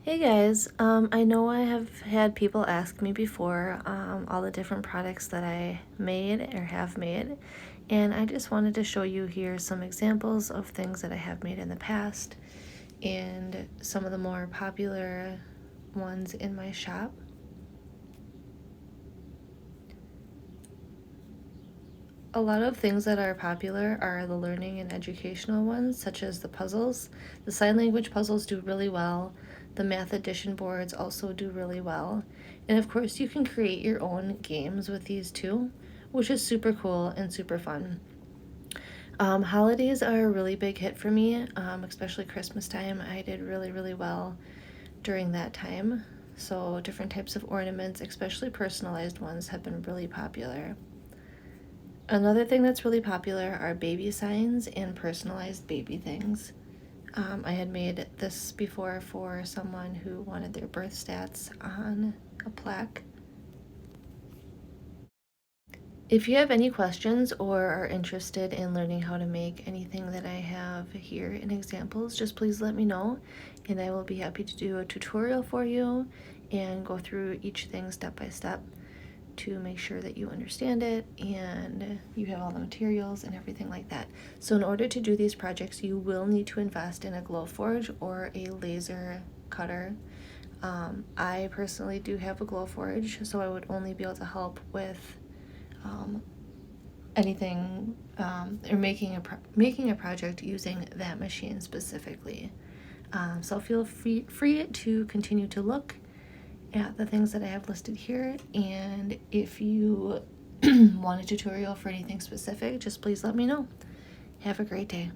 Hey guys, I know I have had people ask me before all the different products that I made or have made, and I just wanted to show you here some examples of things that I have made in the past and some of the more popular ones in my shop. A lot of things that are popular are the learning and educational ones, such as the puzzles. The sign language puzzles do really well. The math addition boards also do really well. And of course, you can create your own games with these too, which is super cool and super fun. Holidays are a really big hit for me, especially Christmas time. I did really, really well during that time. So, different types of ornaments, especially personalized ones, have been really popular. Another thing that's really popular are baby signs and personalized baby things. I had made this before for someone who wanted their birth stats on a plaque. If you have any questions or are interested in learning how to make anything that I have here in examples, just please let me know and I will be happy to do a tutorial for you and go through each thing step by step to make sure that you understand it and you have all the materials and everything like that. So in order to do these projects, you will need to invest in a Glowforge or a laser cutter. I personally do have a Glowforge, so I would only be able to help with anything or making a project using that machine specifically. So feel free to continue to look at the things that I have listed here, and if you want a tutorial for anything specific, just please let me know. Have a great day.